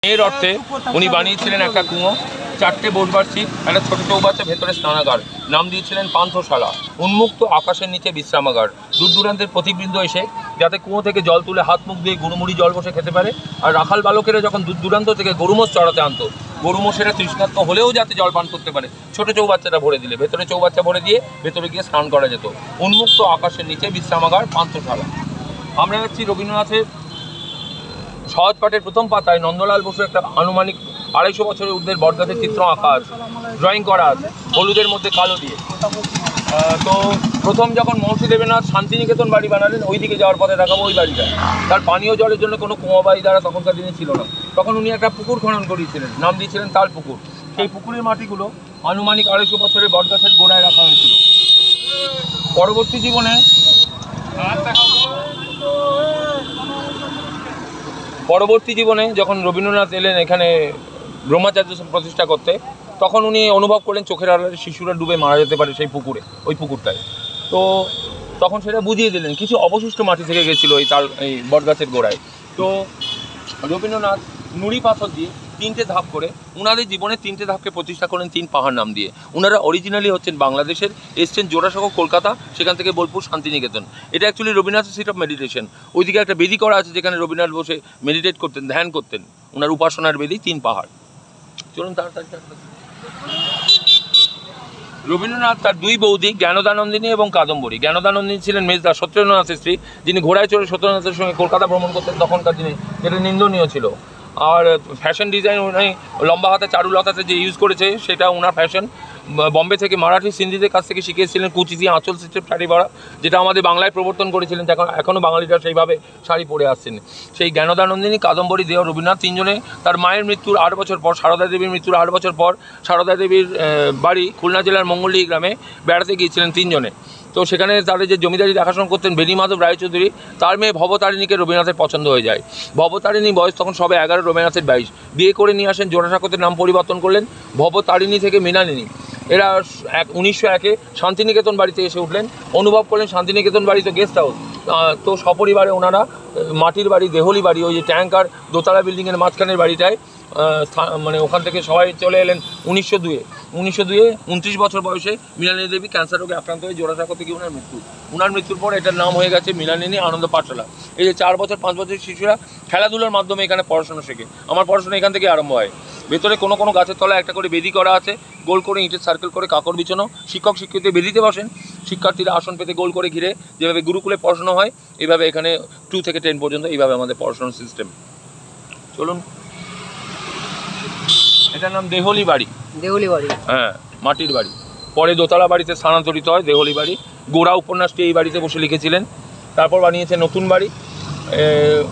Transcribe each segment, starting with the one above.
এর অর্থে উনি বানিয়েছিলেন একটা কুঁয়ো, 4টে বসবার সিট, একটা ছোট চৌবাচ্চা, ভেতরে স্নানাগার, নাম দিয়েছিলেন পান্থশালা, উন্মুক্ত আকাশের নিচে বিশ্রামাগার। দূর দূরান্তের প্রতিবৃন্দ এসে যাতে কুঁয়ো থেকে জল তুলে হাত মুখ দিয়ে গুড়ুমুড়ি জল বসে খেতে পারে, আর রাখাল বালকেরা যখন দূর দূরান্ত থেকে গরুমোষ চড়াতে আনতো, গরুমোষেরা তৃষ্ণার্ত হলেও যাতে জল পান করতে পারে, ছোট চৌবাচ্চাটা ভরে দিলে ভেতরে চৌবাচ্চা ভরে দিয়ে ভেতরে গিয়ে স্নান করা যেত। উন্মুক্ত আকাশের নিচে বিশ্রামাগার, পান্থশালা। আমরা যাচ্ছি রবীন্দ্রনাথের সহজ পাঠের প্রথম পাতায় নন্দলাল বসু একটা আনুমানিক 250 বছরের ঊর্ধ্বের বটগাছের চিত্র আঁকা আছে, ড্রয়িং করা আছে হলুদের মধ্যে কালো দিয়ে। তো প্রথম যখন মহর্ষি দেবেন্দ্রনাথ শান্তিনিকেতন বাড়ি বানালেন, ওই দিকে যাওয়ার পথে দেখাবো ওই বাড়িটা। তার পানীয় জলের জন্য কোনো কুঁয়া বাড়ি দ্বারা তখনকার দিনে ছিল না। তখন উনি একটা পুকুর খনন করিয়েছিলেন, নাম দিয়েছিলেন তাল পুকুর। সেই পুকুরের মাটিগুলো আনুমানিক 250 বছরের বটগাছের গোড়ায় রাখা হয়েছিল। পরবর্তী জীবনে যখন রবীন্দ্রনাথ এলেন এখানে ব্রহ্মচার্য প্রতিষ্ঠা করতে, তখন উনি অনুভব করলেন চোখের আড়ালে শিশুরা ডুবে মারা যেতে পারে সেই পুকুরে, ওই পুকুরটায়। তো তখন সেটা বুঝিয়ে দিলেন, কিছু অবশিষ্ট মাটি থেকে গেছিলো এই বটগাছের গোড়ায়। তো রবীন্দ্রনাথ নুড়ি পাথর দিয়ে 3টে ধাপ করে উনাদের জীবনে 3টে ধাপকে প্রতিষ্ঠা করেন 3 পাহাড় নাম দিয়ে। ওনারা অরিজিনালি হচ্ছেন বাংলাদেশের, এসছেন জোড়াসাঁকো কলকাতা, সেখান থেকে বোলপুর শান্তিনিকেতন। এটা অ্যাকচুয়ালি রবীন্দ্রনাথের সিট অফ মেডিটেশন। ওইদিকে একটা বেদি করা আছে যেখানে রবীন্দ্রনাথ বসে মেডিটেট করতেন, ধ্যান করতেন। ওনার উপাসনার বেদি 3 পাহাড়। চলুন তাড়াতাড়ি। রবীন্দ্রনাথ তার 2 বৌদি জ্ঞানদানন্দিনী এবং কাদম্বরী। জ্ঞানদানন্দিনী ছিলেন মেজদা সত্যেন্দ্রনাথের স্ত্রী, যিনি ঘোড়ায় চড়ে সত্যেন্দ্রনাথের সঙ্গে কলকাতা ভ্রমণ করতেন তখনকার দিনে, যেটা নিন্দনীয় ছিল। আর ফ্যাশন ডিজাইন উনি লম্বা হাতে চারুলতাতে যে ইউজ করেছে সেটা ওনার ফ্যাশন। বম্বে থেকে মারাঠি সিন্ধিদের কাছ থেকে শিখেছিলেন কুচি দিয়ে আঁচল সিস্টেম শাড়ি পরা, যেটা আমাদের বাংলায় প্রবর্তন করেছিলেন। এখনও বাঙালিরা সেইভাবে শাড়ি পরে আসছেন। সেই জ্ঞানদানন্দিনী, কাদম্বরী, দেও রবীন্দ্রনাথ 3 জনে তার মায়ের মৃত্যুর 8 বছর পর, সারদা দেবীর মৃত্যুর 8 বছর পর, সারদা দেবীর বাড়ি খুলনা জেলার মঙ্গলডি গ্রামে বেড়াতে গিয়েছিলেন 3 জনে। তো সেখানে তাদের যে জমিদারি দেখাশোনা করতেন বেণীমাধব রায়চৌধুরী, তার মেয়ে ভবতারিণীকে রবীন্দ্রনাথের পছন্দ হয়ে যায়। ভবতারিণী বয়স তখন সবে 11, রবীন্দ্রনাথের 22। বিয়ে করে নিয়ে আসেন, জোড়াসাঁকোতে নাম পরিবর্তন করলেন ভবতারিণী থেকে মৃণালিনী। এরা 1901-এ শান্তিনিকেতন বাড়িতে এসে উঠলেন। অনুভব করলেন শান্তিনিকেতন বাড়ি তো গেস্ট হাউস, তো সপরিবারে ওনারা মাটির বাড়ি, দেহলি বাড়ি, ওই যে ট্যাঙ্ক আর দোতলা বিল্ডিংয়ের মাঝখানের বাড়িটায়, মানে ওখান থেকে সবাই চলে এলেন 1902-এ। 29 বছর বয়সে মৃণালিনী দেবী ক্যান্সার রোগে আক্রান্ত হয়ে জোড়াসাঁকো থেকে ওনার মৃত্যুর পর এটার নাম হয়ে গেছে মৃণালিনী আনন্দ পাঠশালা। এই যে 4 বছর 5 বছরের শিশুরা খেলাধুলার মাধ্যমে এখানে পড়াশোনা শেখে। আমার পড়াশোনা এখান থেকে আরম্ভ হয়। ভেতরে কোনো গাছের তলায় একটা করে বেদি করা আছে, গোল করে ইটের সার্কেল করে কাকড় বিছানো। শিক্ষক শিক্ষিকা বেদিতে বসেন, শিক্ষার্থীরা আসন পেতে গোল করে ঘিরে, যেভাবে গুরুকুলে পড়াশোনা হয় এইভাবে এখানে 2 থেকে 10 পর্যন্ত এইভাবে আমাদের পড়াশোনার সিস্টেম। চলুন, এটার নাম দেহলি বাড়ি। হ্যাঁ, মাটির বাড়ি। পরে দোতলা বাড়িতে স্থানান্তরিত হয় দেহলি বাড়ি। গোড়া উপন্যাসটি এই বাড়িতে বসে লিখেছিলেন। তারপর বানিয়েছে নতুন বাড়ি।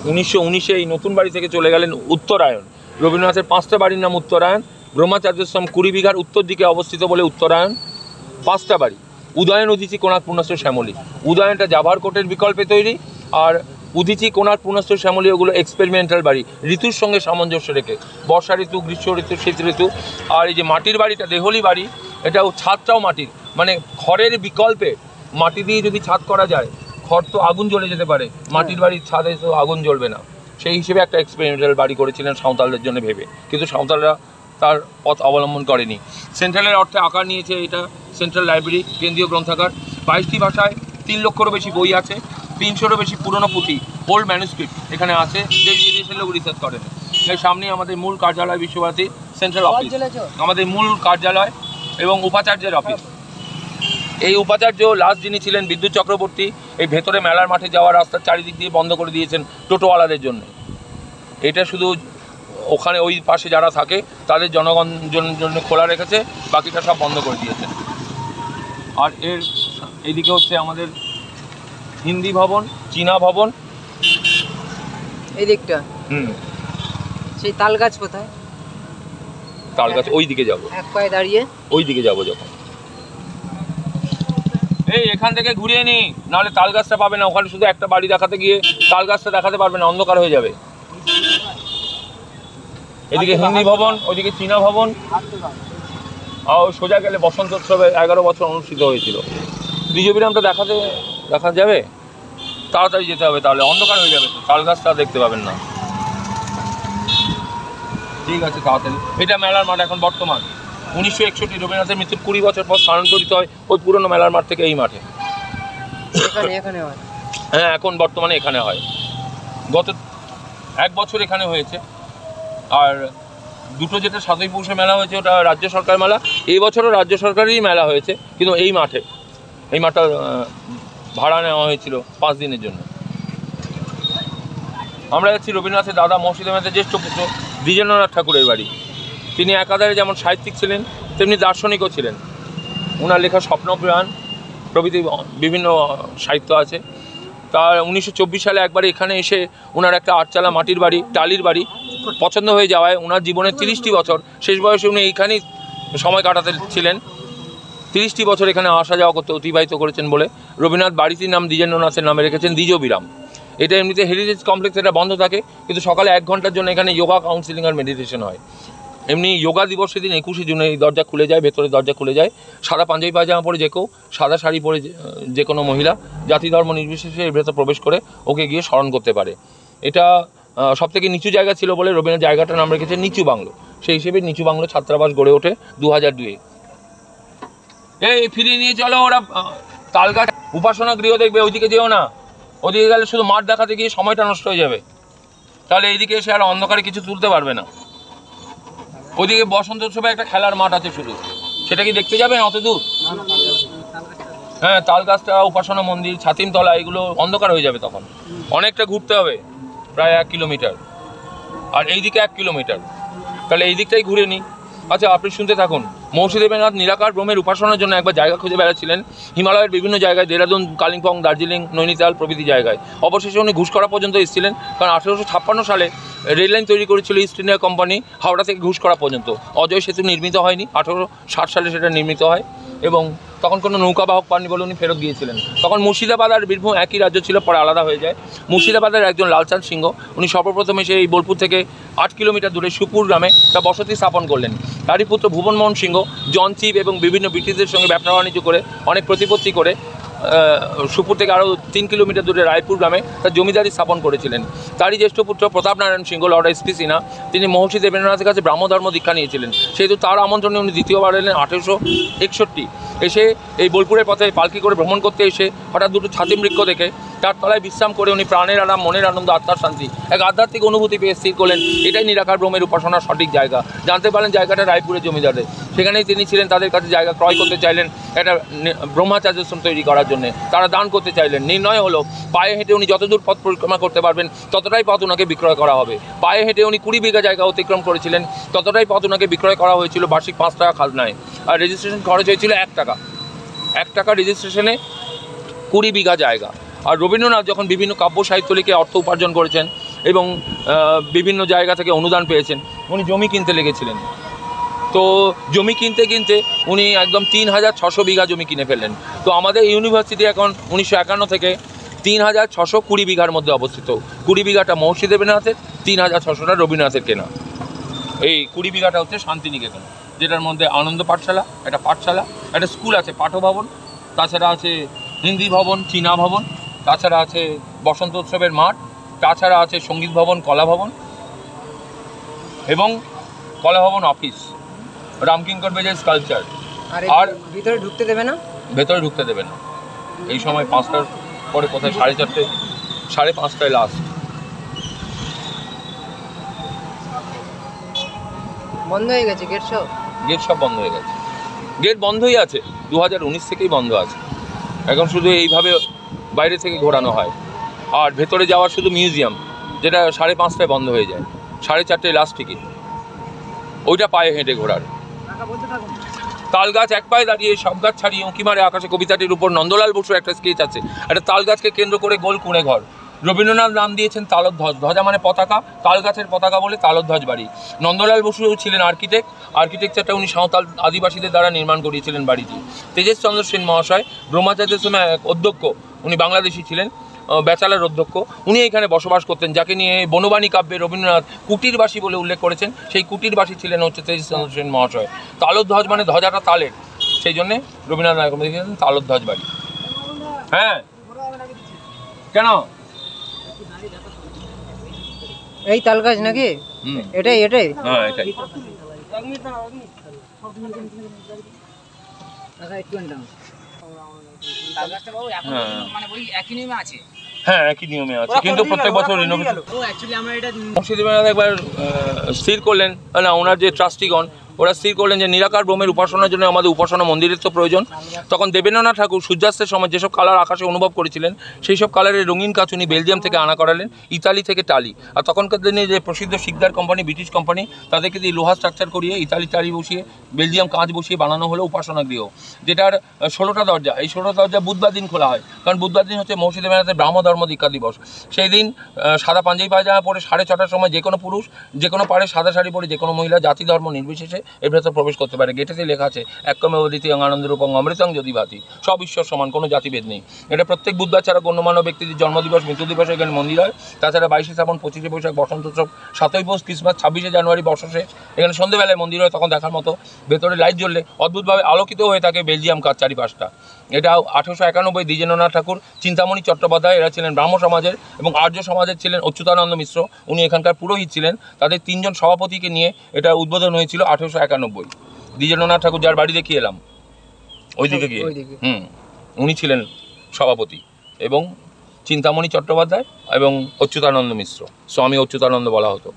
1919-এ এই নতুন বাড়ি থেকে চলে গেলেন উত্তরায়ণ। রবীন্দ্রনাথের 5টা বাড়ির নাম উত্তরায়ণ। ব্রহ্মচার্যাশ্রম 20 বিঘার উত্তর দিকে অবস্থিত বলে উত্তরায়ণ। 5টা বাড়ি: উদয়ন, উদিচি, কোণার্ক, পূর্ণস্থ, শ্যামলী। উদয়নটা জাভার কোটের বিকল্পে তৈরি, আর উদিচি, কোণার্ক, পূর্ণস্থ, শ্যামলী ওগুলো এক্সপেরিমেন্টাল বাড়ি, ঋতুর সঙ্গে সামঞ্জস্য রেখে। বর্ষা ঋতু, গ্রীষ্ম ঋতু, শীত ঋতু। আর এই যে মাটির বাড়িটা দেহলি বাড়ি, এটাও ছাদটাও মাটির, মানে খড়ের বিকল্পে মাটি দিয়ে যদি ছাদ করা যায়, খড় তো আগুন জ্বলে যেতে পারে, মাটির বাড়ির ছাদে তো আগুন জ্বলবে না। সেই হিসেবে একটা এক্সপেরিমেন্টাল বাড়ি করেছিলেন সাঁওতালদের জন্য ভেবে, কিন্তু সাঁওতালরা তার পথ অবলম্বন করেনি। সেন্ট্রালের অর্থে আকার নিয়েছে এটা সেন্ট্রাল লাইব্রেরি, কেন্দ্রীয় গ্রন্থাগার। 22টি ভাষায় 3 লক্ষেরও বেশি বই আছে। 300-রও বেশি পুরনো পুঁথি, ওল্ড ম্যানুস্ক্রিপ্ট এখানে আছে, যে বিদেশের লোক রিসার্চ করেন। এর সামনেই আমাদের মূল কার্যালয়, বিশ্বভারতী সেন্ট্রাল অফিস, আমাদের মূল কার্যালয় এবং উপাচার্যের অফিস। এই উপাচার্য লাস্ট যিনি ছিলেন বিদ্যুৎ চক্রবর্তী, এই ভেতরে মেলার মাঠে যাওয়ার রাস্তার চারিদিক দিয়ে বন্ধ করে দিয়েছেন টোটোওয়ালাদের জন্য। এটা শুধু ওখানে ওই পাশে যারা থাকে তাদের জনগণের জন্য খোলা রেখেছে, বাকিটা সব বন্ধ করে দিয়েছেন। আর এর এইদিকে হচ্ছে আমাদের হিন্দি ভবন, চীনা ভবন। এই দিকটা সেই তাল গাছ কোথায়? তাল গাছ ওই দিকে যাবো, এক পায়ে দাঁড়িয়ে ওই দিকে যাবো যখন। এই এখান থেকে ঘুরিয়ে নি, নাহলে তাল গাছটা পাবে না। ওখানে শুধু একটা বাড়ি দেখাতে গিয়ে তাল গাছটা দেখাতে পারবে না, অন্ধকার হয়ে যাবে। এদিকে হিন্দি ভবন, ওইদিকে চীনা ভবন। আর সোজা গেলে বসন্ত উৎসবে 11 বছর অনুষ্ঠিত হয়েছিল। দ্বিজবিরামটা দেখা যাবে, তাড়াতাড়ি যেতে হবে, তাহলে অন্ধকার হয়ে যাবে, তো তাল গাছটা দেখতে পাবেন না। ঠিক আছে, তাড়াতাড়ি। এটা মেলার মাঠ এখন বর্তমান। 1961 রবীন্দ্রনাথের মৃত্যুর 20 বছর পর স্থানান্তরিত হয় ওই পুরনো মেলার মাঠ থেকে এই মাঠে। এখানে হয়? হ্যাঁ, এখন বর্তমানে এখানে হয়। গত 1 বছর এখানে হয়েছে। আর দুটো যেটা 7ই পৌষে মেলা হয়েছে ওটা রাজ্য সরকার মেলা, এই বছরও রাজ্য সরকারেরই মেলা হয়েছে, কিন্তু এই মাঠে। এই মাঠটা ভাড়া নেওয়া হয়েছিল 5 দিনের জন্য। আমরা যাচ্ছি রবীন্দ্রনাথের দাদা মুর্শিদাবাদের জ্যেষ্ঠ পুত্র দ্বিজেন্দ্রনাথ ঠাকুরের বাড়ি। তিনি একাধারে যেমন সাহিত্যিক ছিলেন তেমনি দার্শনিকও ছিলেন। ওনার লেখা স্বপ্নপুরাণ প্রভৃতি বিভিন্ন সাহিত্য আছে। তার 1924 সালে একবার এখানে এসে ওনার একটা 8 চালা মাটির বাড়ি, টালির বাড়ি পছন্দ হয়ে যাওয়ায় ওনার জীবনের 30টি বছর, শেষ বয়সে উনি এইখানেই সময় কাটাতে ছিলেন। 30টি বছর এখানে আসা যাওয়া করতে অতিবাহিত করেছেন বলে রবীন্দ্রনাথ বাড়িটির নাম দ্বিজেন্দ্রনাথের নামে রেখেছেন দ্বিজবিরাম। এটা এমনিতে হেরিটেজ কমপ্লেক্স, এটা বন্ধ থাকে, কিন্তু সকালে 1 ঘন্টার জন্য এখানে যোগা, কাউন্সিলিং আর মেডিটেশন হয়। এমনি যোগা দিবসের দিন 21শে জুনে এই দরজা খুলে যায়, ভেতরে দরজা খুলে যায়। সাদা পাঞ্জাবি পায়জামা পরে যে কেউ, সাদা শাড়ি পরে যে কোনো মহিলা জাতি ধর্ম নির্বিশেষে এর ভেতর প্রবেশ করে ওকে গিয়ে স্মরণ করতে পারে। এটা সবথেকে নিচু জায়গা ছিল বলে রবীন্দ্রনাথ জায়গাটার নাম রেখেছে নিচু বাংলো। সেই হিসেবে নিচু বাংলো ছাত্রাবাস গড়ে ওঠে 2002-এ। এই ফিরিয়ে নিয়ে চলো, ওরা তালগাছ উপাসনা গৃহ দেখবে, ওইদিকে যেও না। ওদিকে গেলে শুধু মাঠ দেখাতে গিয়ে সময়টা নষ্ট হয়ে যাবে, তাহলে এইদিকে এসে আর অন্ধকারে কিছু তুলতে পারবে না। ওইদিকে বসন্ত উৎসবে একটা খেলার মাঠ আছে শুধু, সেটা কি দেখতে যাবেন অত দূর? হ্যাঁ, তাল গাছটা, উপাসনা মন্দির, ছাতিমতলা, এগুলো অন্ধকার হয়ে যাবে তখন। অনেকটা ঘুরতে হবে, প্রায় 1 কিলোমিটার, আর এইদিকে 1 কিলোমিটার। তাহলে এই দিকটাই ঘুরে নিই। আচ্ছা, আপনি শুনতে থাকুন। মহর্ষি দেবেন্দ্রনাথ নিরাকার ব্রহ্মের উপাসনার জন্য একবার জায়গা খুঁজে বেড়াচ্ছিলেন হিমালয়ের বিভিন্ন জায়গায়, দেরাদুন, কালিম্পং, দার্জিলিং, নৈনিতাল প্রভৃতি জায়গায়। অবশেষে উনি ঘুষকরা পর্যন্ত এসেছিলেন, কারণ 1856 সালে রেল লাইন তৈরি করেছিল ইস্ট ইন্ডিয়া কোম্পানি হাওড়া থেকে ঘুষকরা পর্যন্ত। অজয় সেতু নির্মিত হয়নি, 1860 সালে সেটা নির্মিত হয়, এবং তখন কোনো নৌকাবাহক পাননি বলে উনি ফেরত গিয়েছিলেন। তখন মুর্শিদাবাদ আর বীরভূম একই রাজ্য ছিল, পরে আলাদা হয়ে যায়। মুর্শিদাবাদের একজন লালচাঁদ সিংহ, উনি সর্বপ্রথম এসে এই বোলপুর থেকে 8 কিলোমিটার দূরে সুপুর গ্রামে তা বসতি স্থাপন করলেন। তারই পুত্র ভুবনমোহন সিংহ জন চিপ এবং বিভিন্ন ব্রিটিশদের সঙ্গে ব্যবসা বাণিজ্য করে অনেক প্রতিপত্তি করে সুপুর থেকে আরও 3 কিলোমিটার দূরে রায়পুর গ্রামে তার জমিদারি স্থাপন করেছিলেন। তারই জ্যেষ্ঠ পুত্র প্রতাপ নারায়ণ সিংহ, লর্ড এসপি সিনহা, তিনি মহর্ষি দেবেন্দ্রনাথের কাছে ব্রাহ্মধর্ম দীক্ষা নিয়েছিলেন। সেহেতু তার আমন্ত্রণে উনি দ্বিতীয়বার এলেন 1861। এসে এই বোলপুরের পথে পালকি করে ভ্রমণ করতে এসে হঠাৎ দুটো ছাতিম বৃক্ষ দেখে তার তলায় বিশ্রাম করে উনি প্রাণের আরাম, মনের আনন্দ, আত্মার শান্তি, এক আধ্যাত্মিক অনুভূতি পেয়ে স্থির করলেন এটাই নিরাকার ব্রহ্মের উপাসনার সঠিক জায়গা। জানতে পারলেন জায়গাটা রায়পুরের জমিদারের, সেখানেই তিনি ছিলেন। তাদের কাছে জায়গা ক্রয় করতে চাইলেন একটা ব্রহ্মাচার্যাশ্রম তৈরি করার জন্য, তারা দান করতে চাইলেন। নির্ণয় হলো পায়ে হেঁটে উনি যতদূর পথ পরিক্রমা করতে পারবেন ততটাই পথ ওনাকে বিক্রয় করা হবে। পায়ে হেঁটে উনি 20 বিঘা জায়গা অতিক্রম করেছিলেন, ততটাই পথ ওনাকে বিক্রয় করা হয়েছিল বার্ষিক 5 টাকা খাজনায়। আর রেজিস্ট্রেশন খরচ হয়েছিল 1 টাকা। 1 টাকা রেজিস্ট্রেশনে 20 বিঘা জায়গা। আর রবীন্দ্রনাথ যখন বিভিন্ন কাব্য সাহিত্য লিখে অর্থ উপার্জন করেছেন এবং বিভিন্ন জায়গা থেকে অনুদান পেয়েছেন, উনি জমি কিনতে লেগেছিলেন। তো জমি কিনতে কিনতে উনি একদম 3600 বিঘা জমি কিনে ফেললেন। তো আমাদের ইউনিভার্সিটি এখন 1951 থেকে 3620 বিঘার মধ্যে অবস্থিত। 20 বিঘাটা মহর্ষি দেবেন্দ্রনাথের, 3600টা রবীন্দ্রনাথের কেনা। এই 20 বিঘাটা হচ্ছে শান্তিনিকেতন, যেটার মধ্যে আনন্দ পাঠশালা, একটা পাঠশালা, একটা স্কুল আছে, পাঠভবন, তাছাড়া আছে হিন্দি ভবন, চীনা ভবন, তাছাড়া আছে বসন্ত উৎসবের মাঠ, তাছাড়া আছে সঙ্গীত ভবন, কলা ভবন এবং কলা ভবন অফিস, রামকিঙ্কর বেজের স্কাল্পচার। আর ভিতরে ঢুকতে দেবে না? ভেতরে ঢুকতে দেবে না এই সময়। 5টার পরে কোথায় 4:30, 5:30 লাস্ট। বন্ধ হয়ে গেছে গেট সব? গেট সব বন্ধ হয়ে গেছে। গেট বন্ধই আছে, 2019 থেকেই বন্ধ আছে। এখন শুধু এইভাবে বাইরে থেকে ঘোরানো হয়। আর ভেতরে যাওয়ার শুধু মিউজিয়াম, যেটা 5:30টায় বন্ধ হয়ে যায়, 4:30 লাস্ট টিকিট, ওইটা পায়ে হেঁটে ঘোরার। তাল গাছ এক পায়ে দাঁড়িয়ে, সব গাছ ছাড়িয়ে উঁকি মারে আকাশে কবিতাটির উপর নন্দলাল বসুর একটা স্কেচ আছে। একটা তাল গাছকে কেন্দ্র করে গোল কুঁড়ে ঘর। রবীন্দ্রনাথ নাম দিয়েছেন তালধ্বজ। ধ্বজা মানে পতাকা, তাল গাছের পতাকা বলে তালধ্বজ বাড়ি। নন্দলাল বসু ছিলেন আর্কিটেক্ট। আর্কিটেকচারটা উনি সাঁওতাল আদিবাসীদের দ্বারা নির্মাণ করিয়েছিলেন বাড়িটি। তেজেশ চন্দ্র সেন মহাশয় ব্রহ্মাচার্যাশ্রমের এক অধ্যক্ষ, উনি বাংলাদেশি ছিলেন, ব্যাচেলার অধ্যক্ষ। উনি এখানে বসবাস করতেন, যাকে নিয়ে বনবাণী কাব্যে রবীন্দ্রনাথ কুটিরবাসী বলে উল্লেখ করেছেন। সেই কুটিরবাসী ছিলেন হচ্ছে তেজেশ চন্দ্র সেন মহাশয়। তালধ্বজ মানে ধ্বজাটা তালের, সেই জন্যে রবীন্দ্রনাথ নায়ক দিয়েছিলেন তালধ্বজ বাড়ি। হ্যাঁ, কেন এই তাল গাছ নাকি? এটাই এটাই। হ্যাঁ এটাই। হ্যাঁ একই নিয়মে আছে, কিন্তু প্রত্যেক বছর রিনোভেশন। মুর্শিদাবাদ একবার স্থির করলেন, না ওনার যে ট্রাস্টিগণ ওরা স্থির করলেন যে নিরাকার ব্রহ্মের উপাসনার জন্য আমাদের উপাসনা মন্দিরের তো প্রয়োজন। তখন দেবেন্দ্রনাথ ঠাকুর সূর্যাস্তের সময় যেসব কালার আকাশে অনুভব করেছিলেন সেই সব কালারের রঙিন কাঁচ উনি বেলজিয়াম থেকে আনা করালেন, ইতালি থেকে টালি। আর তখনকার দিনে যে প্রসিদ্ধ শিকদার কোম্পানি, ব্রিটিশ কোম্পানি, তাদেরকে দিয়ে লোহা স্ট্রাকচার করিয়ে ইতালি টালি বসিয়ে বেলজিয়াম কাঁচ বসিয়ে বানানো হলো উপাসনা গৃহ, যেটার 16টা দরজা। এই 16টা দরজা বুধবার দিন খোলা হয়, কারণ বুধবার দিন হচ্ছে মহর্ষি দেবেন্দ্রনাথের ব্রাহ্ম ধর্ম দীক্ষা দিবস। সেই দিন সাদা পাঞ্জাবি পায়জামা পরে 6:30টার সময় যে কোনো পুরুষ যে কোনো পাড়ে সাদা শাড়ি পরে যে কোনো মহিলা জাতি ধর্ম নির্বিশেষে এর ভেতর প্রবেশ করতে পারে। গেটেতে লেখা আছে একমেব দ্বিতীয়ং আনন্দরূপং অমৃতং যদি ভাতি, সব ঈশ্বর সমান, কোনো জাতিভেদ নেই। এটা প্রত্যেক বুধবার ছাড়া গণ্যমান্য ব্যক্তিদের জন্মদিবস, মৃত্যু দিবস এখানে মন্দির হয়। তাছাড়া 22শে শ্রাবণ, 25শে বৈশাখ, বসন্ত উৎসব, 7ই পৌষ, ক্রিসমাস, 26শে জানুয়ারি বর্ষা শেষ এখানে সন্ধ্যেবেলায় মন্দির হয়, তখন দেখার মতো। ভেতরে লাইট জ্বললে অদ্ভুতভাবে আলোকিত হয়ে থাকে বেলজিয়াম কাঁচ চারিপাশটা। এটা 1891 দ্বিজেন্দ্রনাথ ঠাকুর, চিন্তামণি চট্টোপাধ্যায়, এরা ছিলেন ব্রাহ্ম সমাজের, এবং আর্য সমাজের ছিলেন অচ্যুতানন্দ মিশ্র, উনি এখানকার পুরোহিত ছিলেন। তাদের 3 জন সভাপতিকে নিয়ে এটা উদ্বোধন হয়েছিল 1891। দ্বিজেন্দ্রনাথ ঠাকুর যার বাড়ি দেখিয়ে এলাম ওইদিকে গিয়ে, উনি ছিলেন সভাপতি, এবং চিন্তামণি চট্টোপাধ্যায় এবং অচ্যুতানন্দ মিশ্র, স্বামী অচ্যুতানন্দ বলা হতো।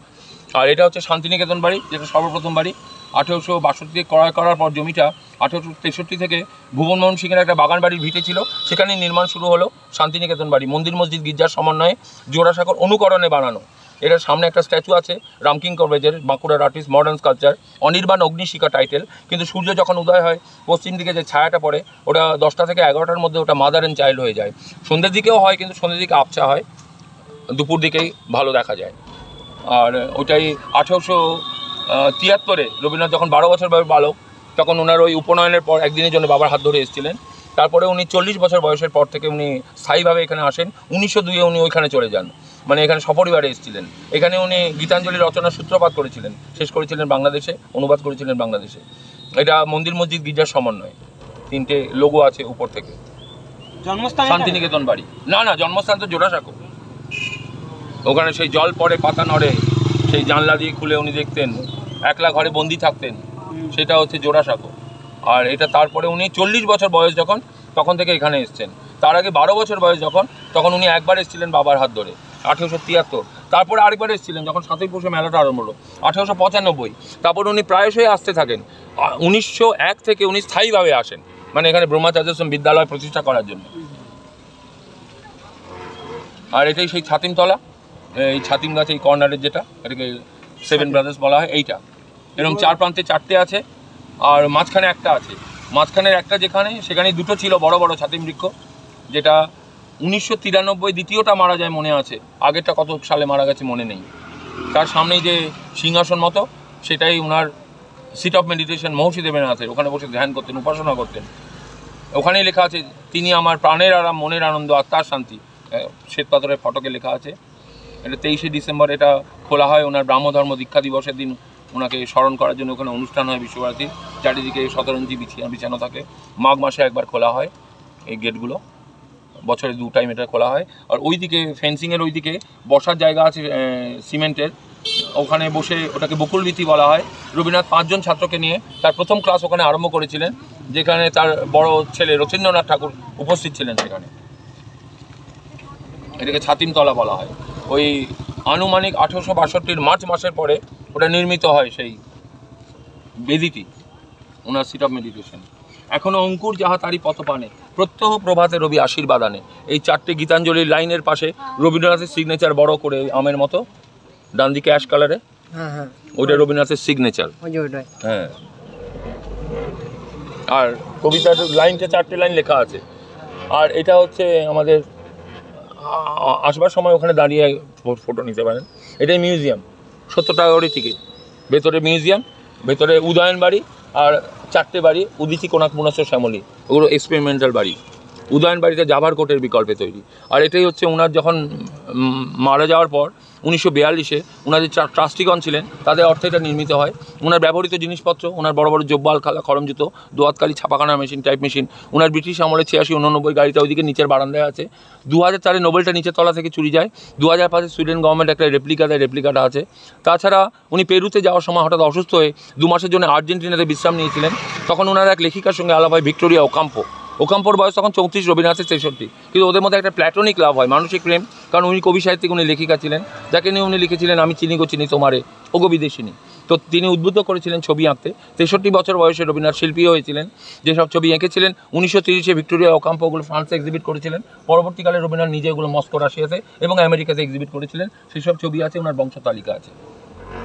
আর এটা হচ্ছে শান্তিনিকেতন বাড়ি, যেটা সর্বপ্রথম বাড়ি। 1862 ক্রয় করার পর জমিটা 1863 থেকে ভুবনমোহন সিংয়ের একটা বাগান বাড়ির ভিটে ছিল, সেখানে নির্মাণ শুরু হলো শান্তিনিকেতন বাড়ি। মন্দির মসজিদ গির্জার সমন্বয়ে জোড়াসাঁকোর অনুকরণে বানানো। এটার সামনে একটা স্ট্যাচু আছে রামকিং কলেজের, বাঁকুড়ার artist, modern sculpture, Anirban Agnishikha title. কিন্তু সূর্য যখন উদয় হয় পশ্চিম দিকে যে ছায়াটা পড়ে ওটা 10টা থেকে 11টার মধ্যে ওটা মাদার অ্যান্ড চাইল্ড হয়ে যায়। সন্ধ্যের দিকেও হয়, কিন্তু সন্ধ্যের দিকে আবছা হয়, দুপুর দিকেই ভালো দেখা যায়। আর ওটাই 1873 রবীন্দ্রনাথ যখন 12 বছর বয়স বালক, তখন ওনার ওই উপনয়নের পর একদিনের জন্য বাবার হাত ধরে এসেছিলেন। তারপরে উনি 40 বছর বয়সের পর থেকে উনি স্থায়ীভাবে এখানে আসেন। 1902 উনি ওইখানে চলে যান, মানে এখানে সপরিবারে এসেছিলেন। এখানে উনি গীতাঞ্জলি রচনার সূত্রপাত করেছিলেন, শেষ করেছিলেন বাংলাদেশে, অনুবাদ করেছিলেন বাংলাদেশে। এটা মন্দির মসজিদ গির্জার সমন্বয়, 3টে লোগো আছে উপর থেকে। জন্মস্থান শান্তিনিকেতন বাড়ি না, জন্মস্থান তো জোড়াসাঁকো। ওখানে সেই জল পড়ে, পাতা নড়ে, সেই জানলা দিয়ে খুলে উনি দেখতেন, একলা ঘরে বন্দি থাকতেন, সেটা হচ্ছে জোড়াসাঁকো। আর এটা তারপরে উনি 40 বছর বয়স যখন, তখন থেকে এখানে এসছেন। তার আগে 12 বছর বয়স যখন, তখন উনি একবার এসেছিলেন বাবার হাত ধরে 1873। তারপরে আরেকবার এসেছিলেন যখন 7ই পৌষে মেলাটা আরম্ভ হলো 1895। তারপর উনি প্রায়শই আসতে থাকেন। 1901 থেকে উনি স্থায়ীভাবে আসেন, মানে এখানে ব্রহ্মাচার্য বিদ্যালয় প্রতিষ্ঠা করার জন্য। আর এটাই সেই ছাতিমতলা, এই ছাতিম গাছ, এই কর্নারের যেটা, এটাকে 7 ব্রাদার্স বলা হয়। এইটা এরকম 4 প্রান্তে 4টে আছে, আর মাঝখানে একটা আছে। মাঝখানের একটা যেখানে, সেখানে 2টো ছিল বড় বড় ছাতিম বৃক্ষ, যেটা 1993 দ্বিতীয়টা মারা যায় মনে আছে, আগেরটা কত সালে মারা গেছে মনে নেই। তার সামনেই যে সিংহাসন মতো, সেটাই ওনার সিট অফ মেডিটেশন মহর্ষি দেবেন্দ্রনাথের, ওখানে বসে ধ্যান করতেন, উপাসনা করতেন। ওখানেই লেখা আছে তিনি আমার প্রাণের আরাম, মনের আনন্দ, আত্মার শান্তি, শ্বেত পাথরের ফটকে লেখা আছে। এটা 23শে ডিসেম্বর এটা খোলা হয়, ওনার ব্রাহ্মধর্ম দীক্ষা দিবসের দিন ওনাকে স্মরণ করার জন্য ওখানে অনুষ্ঠান হয় বিশ্বভারতী। চারিদিকে শতরঞ্জি বিছানো থাকে। মাঘ মাসে একবার খোলা হয় এই গেটগুলো, বছরে 2 টাইম এটা খোলা হয়। আর ওইদিকে ফেন্সিংয়ের ওইদিকে বসার জায়গা আছে সিমেন্টের, ওখানে বসে, ওটাকে বকুলবীথি বলা হয়। রবীন্দ্রনাথ 5 জন ছাত্রকে নিয়ে তার প্রথম ক্লাস ওখানে আরম্ভ করেছিলেন, যেখানে তার বড় ছেলে রথীন্দ্রনাথ ঠাকুর উপস্থিত ছিলেন সেখানে। এটাকে ছাতিমতলা বলা হয়। ওই আনুমানিক 1862 মার্চ মাসের পরে ওটা নির্মিত হয় সেই বেদিটি, ওনার সিট অফ মেডিটেশন। এখনও অঙ্কুর যাহা তারই পথপানে, প্রত্যহ প্রভাতে রবি আশীর্বাদ আনে। এই 4টে গীতাঞ্জলির লাইনের পাশে রবীন্দ্রনাথের সিগনেচার বড় করে আমের মতো, ডান দিকে অ্যাশ কালারে, ওইটা রবীন্দ্রনাথের সিগনেচার। হ্যাঁ, আর কবিতার লাইনটা 4টে লাইন লেখা আছে। আর এটা হচ্ছে আমাদের আসবার সময় ওখানে দাঁড়িয়ে ফটো নিতে পারেন। এটাই মিউজিয়াম, 70 টাকা করে টিকিট। ভেতরে মিউজিয়াম, ভেতরে উদয়ন বাড়ি, আর 4টে বাড়ি, উদিচি, কোনাক, মুনাসর, শ্যামলী, ওগুলো এক্সপেরিমেন্টাল বাড়ি। উদয়ন বাড়িতে জাভার কোটের বিকল্পে তৈরি। আর এটাই হচ্ছে ওনার যখন মারা যাওয়ার পর 1942-এ ওনার যে ট্রাস্টিগণ ছিলেন তাদের অর্থে এটা নির্মিত হয়। ওনার ব্যবহৃত জিনিসপত্র, ওনার বড় বড় জব্বাল খালা খরম জুতো, দোয়াতকালি ছাপাখানা মেশিন টাইপ মেশিন, ওনার ব্রিটিশ আমলে 86-89 গাড়িটা ওইদিকে নিচের বারান্দায় আছে। 2004-এ নোবেলটা নিচের তলা থেকে চুরি যায়। 2005-এ সুইডেন গভর্নমেন্ট একটা রেপ্লিকাটা আছে। তাছাড়া উনি পেরুতে যাওয়ার সময় হঠাৎ অসুস্থ হয়ে 2 মাসের জন্য আর্জেন্টিনাতে বিশ্রাম নিয়েছিলেন। তখন ওনার এক লেখিকার সঙ্গে আলাপ হয়, ভিক্টোরিয়া ওকাম্পোর বয়স তখন 34, রবীন্দ্রনাথের 63, কিন্তু ওদের মধ্যে একটা প্ল্যাটনিক লাভ হয়, মানসিক প্রেম। কারণ উনি কবি সাহিত্যিক, উনি লেখিকা ছিলেন, যাকে নিয়ে উনি লিখেছিলেন আমি চিনি গো চিনি তোমারে ওগো বিদেশিনী। তো তিনি উদ্বুদ্ধ করেছিলেন ছবি আঁকতে। 63 বছর বয়সে রবীন্দ্রনাথ শিল্পীও হয়েছিলেন। যেসব ছবি এঁকেছিলেন 1930-এ ভিক্টোরিয়া ওকাম্পো ওগুলো ফ্রান্সে এক্সিবিট করেছিলেন। পরবর্তীকালে রবীন্দ্রনাথ নিজে ওগুলো মস্কো, রাশিয়াতে এবং আমেরিকাতে এক্সিবিট করেছিলেন। সেসব ছবি আছে, ওনার বংশ তালিকা আছে।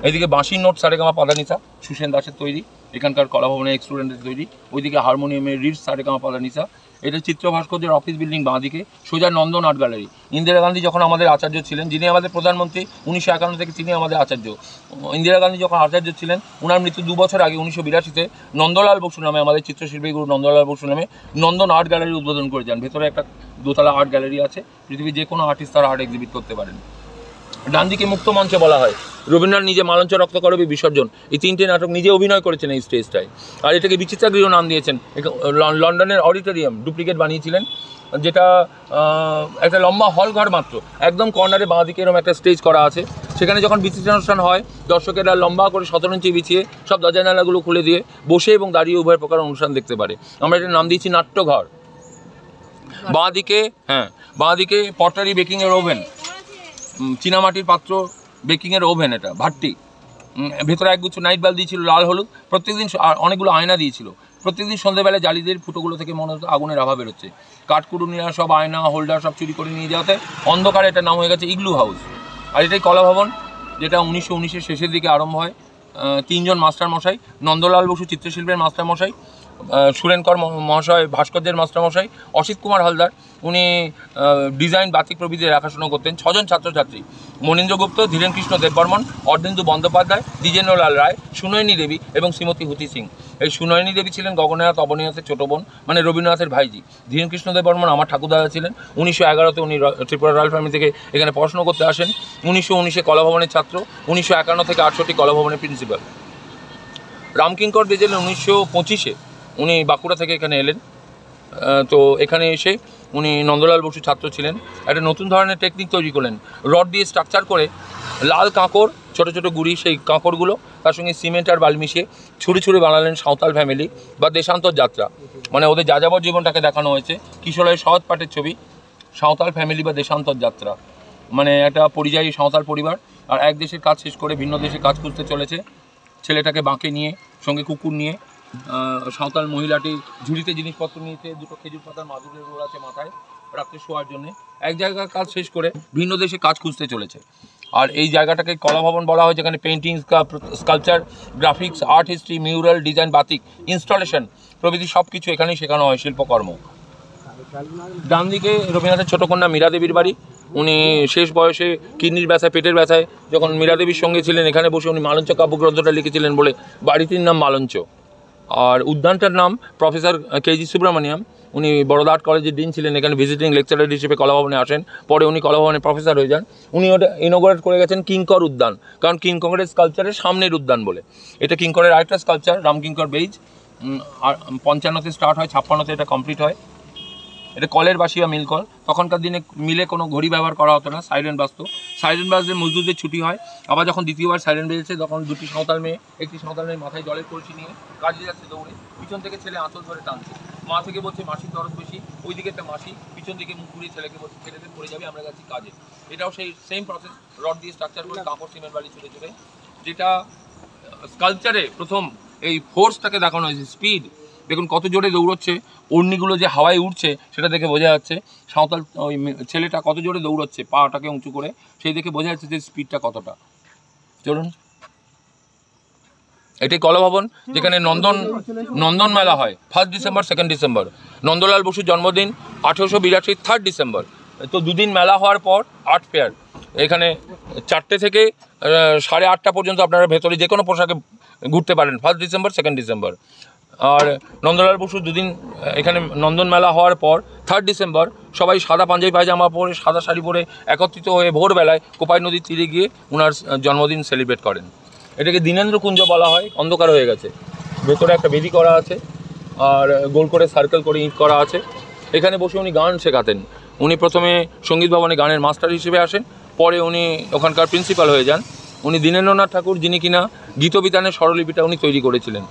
এইদিকে বাঁশির নোট সারেগামা পাদানিসা সুসেন দাসের তৈরি, এখানকার কলাভবনের এক্সটুডেন্টের তৈরি। ওইদিকে হারমোনিয়ামের রিডস সারেগামা পাদানিসা। এটা চিত্র ভাস্কর্যের অফিস বিল্ডিং বাঁদিকে, সোজা নন্দন আর্ট গ্যালারি। ইন্দিরা গান্ধী যখন আমাদের আচার্য ছিলেন, যিনি আমাদের প্রধানমন্ত্রী 1951 থেকে তিনি আমাদের আচার্য। ইন্দিরা গান্ধী যখন আচার্য ছিলেন, ওনার মৃত্যু 2 বছর আগে 1982-তে নন্দলাল বসু নামে, আমাদের চিত্রশিল্পী গুরু নন্দলাল বসু নামে নন্দন আর্ট গ্যালারি উদ্বোধন করে যান। ভেতরে একটা 2তলা আর্ট গ্যালারি আছে, পৃথিবীর যে কোনো আর্টিস্ট তার আর্ট এক্সিবিট করতে পারেন। ডান দিকে মুক্ত মঞ্চ বলা হয়। রবীন্দ্রনাথ নিজে মালঞ্চ, রক্তকরবী, বিসর্জন, এই 3টে নাটক নিজে অভিনয় করেছেন এই স্টেজটায়। আর এটাকে বিচিত্রা গৃহ নাম দিয়েছেন। লন্ডনের অডিটোরিয়াম ডুপ্লিকেট বানিয়েছিলেন, যেটা একটা লম্বা হল ঘর মাত্র, একদম কর্নারে বাঁ দিকে এরকম একটা স্টেজ করা আছে। সেখানে যখন বিচিত্রা অনুষ্ঠান হয়, দর্শকেরা লম্বা করে 17 ইঞ্চি বিছিয়ে সব দরজা জানালাগুলো খুলে দিয়ে বসে এবং দাঁড়িয়ে উভয় প্রকার অনুষ্ঠান দেখতে পারে। আমরা এটার নাম দিয়েছি নাট্যঘর। বাঁ দিকে পটারি বেকিংয়ের ওভেন, চীনামাটির পাত্র বেকিংয়ের ওভেন, এটা ভাট্টি। ভেতরে একগুচ্ছ নাইট বাল্ব দিয়েছিল লাল হলুদ। প্রত্যেকদিন অনেকগুলো আয়না দিয়েছিল। প্রত্যেকদিন সন্ধ্যেবেলা জালিদের ফুটোগুলো থেকে মনে হতো আগুনের আভা বেরোচ্ছে। কাঠকুড়ুনিরা সব আয়না হোল্ডার সব চুরি করে নিয়ে যাওয়াতে অন্ধকারে এটার নাম হয়ে গেছে ইগলু হাউস। আর এটাই কলাভবন, যেটা 1919-এর শেষের দিকে আরম্ভ হয়। 3 জন মাস্টারমশাই, নন্দলাল বসু চিত্রশিল্পের মাস্টারমশাই, সুরেনকর মহাশয় ভাস্কর্যের মাস্টারমশাই, অসিত কুমার হালদার উনি ডিজাইন বাতিক প্রভৃতি দেখাশোনা করতেন। 6 জন ছাত্রছাত্রী, মনীন্দ্র গুপ্ত, ধীরেন কৃষ্ণ দেববর্মন, অর্ধেন্দু বন্দ্যোপাধ্যায়, দ্বিজেন্দ্রলাল রায়, সুনয়নী দেবী এবং শ্রীমতী হুতি সিং। এই সুনয়নী দেবী ছিলেন গগনেনাথ অবনীনাথের ছোটো বোন, মানে রবীন্দ্রনাথের ভাইজি। ধীরেন কৃষ্ণ দেববর্মন আমার ঠাকুরদাদা ছিলেন। 1911-তে উনি ত্রিপুরা রয়্যাল ফ্যামিলি থেকে এখানে পড়াশোনা করতে আসেন। 1919-এ কলাভবনের ছাত্র, 1951 থেকে 68 কলাভবনের প্রিন্সিপাল। রামকিঙ্কর বেজেলেন 1925-এ, উনি বাঁকুড়া থেকে এখানে এলেন। তো এখানে এসে উনি নন্দলাল বসু ছাত্র ছিলেন। একটা নতুন ধরনের টেকনিক তৈরি করলেন, রড দিয়ে স্ট্রাকচার করে লাল কাঁকড়, ছোটো ছোটো গুড়ি, সেই কাঁকড়গুলো তার সঙ্গে সিমেন্ট আর বালি মিশিয়ে ছুরি ছুরি বানালেন সাঁওতাল ফ্যামিলি বা দেশান্তর যাত্রা। মানে ওদের যাযাবর জীবনটাকে দেখানো হয়েছে। কিশোরের সহজ পাঠের ছবি, সাঁওতাল ফ্যামিলি বা দেশান্তর যাত্রা, মানে একটা পরিযায়ী সাঁওতাল পরিবার আর এক দেশের কাজ শেষ করে ভিন্ন দেশে কাজ করতে চলেছে। ছেলেটাকে বাঁকে নিয়ে, সঙ্গে কুকুর নিয়ে, সাঁওতাল মহিলাটি ঝুড়িতে জিনিসপত্র নিয়েছে, 2টো খেজুর পাতার মাদুরের রোল আছে মাথায় রাত্রে শোয়ার জন্যে। এক জায়গার কাজ শেষ করে ভিন্ন দেশে কাজ খুঁজতে চলেছে। আর এই জায়গাটাকে কলাভবন বলা হয়, যেখানে painting, sculpture, graphics, art history, mural, design, batik, installation প্রভৃতি সব কিছু এখানেই শেখানো হয়, শিল্পকর্ম। ডান দিকে রবীন্দ্রনাথের ছোটো কন্যা মীরা দেবীর বাড়ি। উনি শেষ বয়সে কিডনির ব্যথায়, পেটের ব্যথায় যখন মীরা দেবীর সঙ্গে ছিলেন, এখানে বসে উনি মালঞ্চ কাব্যগ্রন্থটা লিখেছিলেন বলে বাড়িটির নাম মালঞ্চ। আর উদ্যানটার নাম প্রফেসর কেজি সুব্রমণিয়াম, উনি বড়দা আর্ট কলেজের ডিন ছিলেন। এখানে ভিজিটিং লেকচারার হিসেবে কলাভবনে আসেন, পরে উনি কলাভবনের প্রফেসর হয়ে যান। উনি ওটা ইনোগ্রেট করে গেছেন কিঙ্কর উদ্যান, কারণ কিঙ্করের স্কাল্পচারের সামনের উদ্যান বলে। এটা কিঙ্করের আরেকটা স্কাল্পচার, রামকিঙ্কর বেইজ। 55-তে স্টার্ট হয়, 56-তে এটা কমপ্লিট হয়। এটা কলের বাসি বা মিল কল। তখনকার দিনে মিলে কোনো ঘড়ি ব্যবহার করা হতো না, সাইরেন বাজতো। সাইরেন বাজলে মজদুরদের ছুটি হয়। আবার যখন দ্বিতীয়বার সাইরেন বেজেছে, তখন একটি সাঁওতাল মেয়ে মাথায় জলের কলসি নিয়ে কাজে যাচ্ছে দৌড়ে, পিছন থেকে ছেলে আঁচল ধরে টানছে। মা থেকে বলছে মাসির দরদ বেশি, ওইদিকে একটা মাসি পিছন দিকে মুখ ঘুরিয়ে ছেলেকে বলছে ছেলেদের পড়ে যাবে, আমরা যাচ্ছি কাজে। এটাও সেই সেম প্রসেস, রড দিয়ে স্ট্রাকচার করে কাপড় সিমেন্ট বালি ছুটে ছুটে। যেটা স্কাল্পচারে প্রথম এই ফোর্সটাকে দেখানো হয়েছে, স্পিড। দেখুন কত জোরে দৌড়চ্ছে, ওড়নিগুলো যে হাওয়ায় উঠছে সেটা দেখে বোঝা যাচ্ছে। সাঁওতাল ওই ছেলেটা কত জোরে দৌড়চ্ছে পাটাকে উঁচু করে, সেই দেখে বোঝা যাচ্ছে যে স্পিডটা কতটা। চলুন, এটাই কলাভবন, যেখানে নন্দন মেলা হয় 1 ডিসেম্বর 2 ডিসেম্বর। নন্দলাল বসুর জন্মদিন 1882 3 ডিসেম্বর। তো 2 দিন মেলা হওয়ার পর আর্ট ফেয়ার। এখানে 4টে থেকে 8:30 পর্যন্ত আপনারা ভেতরে যে কোনো পোশাকে ঘুরতে পারেন। 1 ডিসেম্বর 2 ডিসেম্বর। আর নন্দলাল বসু দুদিন এখানে নন্দন মেলা হওয়ার পর 3 ডিসেম্বর সবাই সাদা পাঞ্জাবি পায়জামা পরে সাদা শাড়ি পরে একত্রিত হয়ে ভোরবেলায় কোপাই নদীর তীরে গিয়ে ওনার জন্মদিন সেলিব্রেট করেন। এটাকে দীনেন্দ্র কুঞ্জ বলা হয়। অন্ধকার হয়ে গেছে, ভেতরে একটা বেদি করা আছে আর গোল করে সার্কেল করে ইট করা আছে। এখানে বসে উনি গান শেখাতেন। উনি প্রথমে সঙ্গীত ভবনে গানের মাস্টার হিসেবে আসেন, পরে উনি ওখানকার প্রিন্সিপাল হয়ে যান। উনি দীনেন্দ্রনাথ ঠাকুর, যিনি কিনা গীতবিতানের স্বরলিপিটা উনি তৈরি করেছিলেন।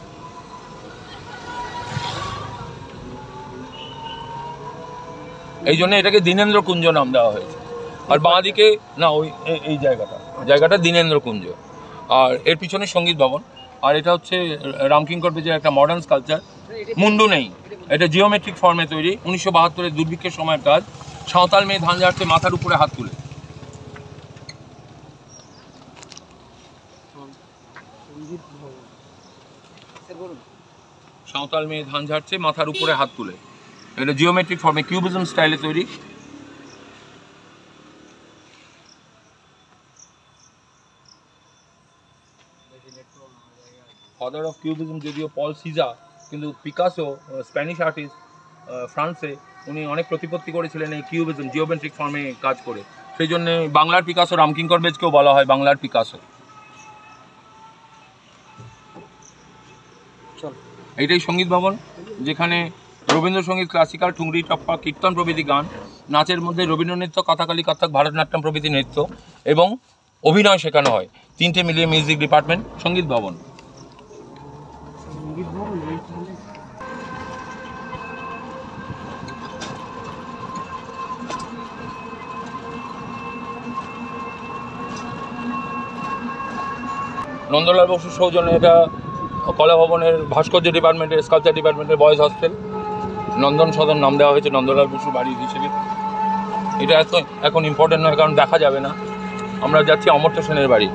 এই জন্য এটাকে দীনেন্দ্র কুঞ্জ নাম দেওয়া হয়েছে। আর বাঁ দিকে না ওই এই জায়গাটা দীনেন্দ্র কুঞ্জ। আর এর পিছনে সঙ্গীত ভবন। আর এটা হচ্ছে রামকিঙ্কর ব্রিজের একটা মডার্ন স্কালচার। মুন্ডু নেই, এটা জিওমেট্রিক ফর্মে তৈরি। 1972-এর দুর্ভিক্ষের সময়ের কাজ। সাঁওতাল মেয়ে ধান ঝাড়ছে মাথার উপরে হাত তুলে। সাঁওতাল মেয়ে ধান ঝাড়ছে মাথার উপরে হাত তুলে। এটা জিওমেট্রিক ফর্মে কিউবিজম স্টাইলে তৈরি। ফাদার অফ কিউবিজম যদিও পল সিজা, কিন্তু পিকাসো স্প্যানিশ আর্টিস্ট ফ্রান্সে উনি অনেক প্রতিপত্তি করেছিলেন এই কিউবিজম জিওমেট্রিক ফর্মে কাজ করে। সেই জন্য বাংলার পিকাসো রামকিঙ্কর বেজকেও বলা হয় বাংলার পিকাসো। এইটাই সঙ্গীত ভবন, যেখানে রবীন্দ্রসঙ্গীত, ক্লাসিক্যাল, ঠুংরি, টপ্পা, কীর্তন প্রভৃতি গান, নাচের মধ্যে রবীন্দ্র নৃত্য, কথাকালি, কত্থক, ভারতনাট্যম প্রভৃতি নৃত্য এবং অভিনয় শেখানো হয়। 3টে মিলিয়ে মিউজিক ডিপার্টমেন্ট সঙ্গীত ভবন। নন্দলাল বসুর সৌজন্যে এটা কলা ভবনের ভাস্কর্য ডিপার্টমেন্টের, স্কালচার ডিপার্টমেন্টের বয়েজ হস্টেল। নন্দন সদন নাম দেওয়া হয়েছে নন্দলাল বসুর বাড়ি হিসেবে। এটা এখন ইম্পর্টেন্ট নয়, কারণ দেখা যাবে না। আমরা যাচ্ছি অমর্ত্য সেনের বাড়ি,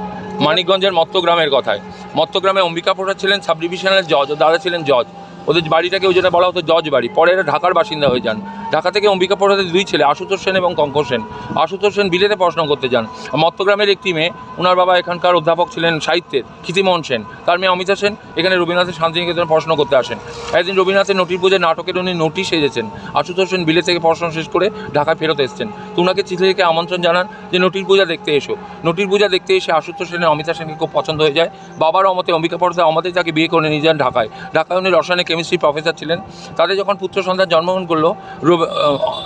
মানিকগঞ্জের মত্তগ্রামের কথায়। মত্তগ্রামে অম্বিকা প্রসাদ ছিলেন সাব ডিভিশনাল জজ, ও দাদা ছিলেন জজ। ওদের বাড়িটাকে ওই জন্য বলা হতো জজ বাড়ি। পরে এরা ঢাকার বাসিন্দা হয়ে যান। ঢাকা থেকে অম্বিকা প্রসাদের 2 ছেলে, আশুতোষ সেন এবং কঙ্কর সেন। আশুতোষ সেন বিলেতে পড়াশোনা করতে যান। মত্তগ্রামের একটি মেয়ে, ওনার বাবা এখানকার অধ্যাপক ছিলেন সাহিত্যের, ক্ষিতিমোহন সেন। তার মেয়ে অমিতা সেন এখানে রবীন্দ্রনাথের শান্তিনিকেতনে পড়াশোনা করতে আসেন। একদিন রবীন্দ্রনাথের নটির পুজোর নাটকের উনি নোটিশ এসেছেন। আশুতোষ সেন বিলে থেকে পড়াশোনা শেষ করে ঢাকায় ফেরত এসেছেন। তো ওনাকে চিঠি লিখে আমন্ত্রণ জানান যে নটির পূজা দেখতে এসো। নটির পূজা দেখতে এসে আশুতোষ সেনের অমিতা সেনকে খুব পছন্দ হয়ে যায়। বাবার অমতে অম্বিকা প্রসাদ অমতেই তাকে বিয়ে করে নিয়ে যান ঢাকায়। ঢাকায় উনি রসায়নে কেমিস্ট্রি প্রফেসর ছিলেন। তাদের যখন পুত্র সন্তান জন্মগ্রহণ করলো,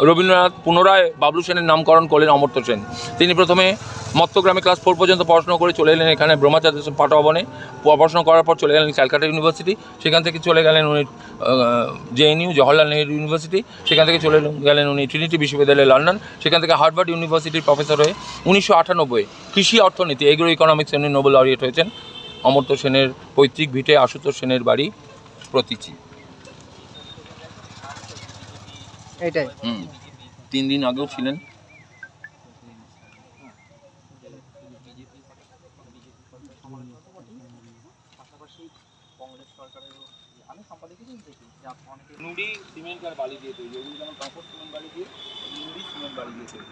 রবীন্দ্রনাথ পুনরায় বাবলু সেনের নামকরণ করলেন অমর্ত্য সেন। তিনি প্রথমে মত্তগ্রামে ক্লাস 4 পর্যন্ত পড়াশোনা করে চলে এলেন এখানে ব্রহ্মাচার্য পাঠভবনে। পড়াশোনা করার পর চলে গেলেন ক্যালকাটা ইউনিভার্সিটি। সেখান থেকে চলে গেলেন উনি জেএনইউ জওহরলাল নেহরু ইউনিভার্সিটি। সেখান থেকে চলে গেলেন উনি ট্রিনিটি বিশ্ববিদ্যালয় লন্ডন। সেখান থেকে হার্ভার্ড ইউনিভার্সিটির প্রফেসর হয়ে 1998 কৃষি অর্থনীতি এগ্রো ইকোনমিক্স উনি নোবেল লরিয়েট হয়েছেন। অমর্ত্য সেনের পৈতৃক ভিটে আশুতোষ সেনের বাড়ি প্রতীচি। এটাই 3 দিন আগেও ছিলেন। নুড়ি সিমেন্ট আর বালি দিয়ে তৈরি, যেমন কম্পোস্ট সিমেন্ট বালি দিয়ে, নুড়ি সিমেন্ট বালি দিয়ে তৈরি।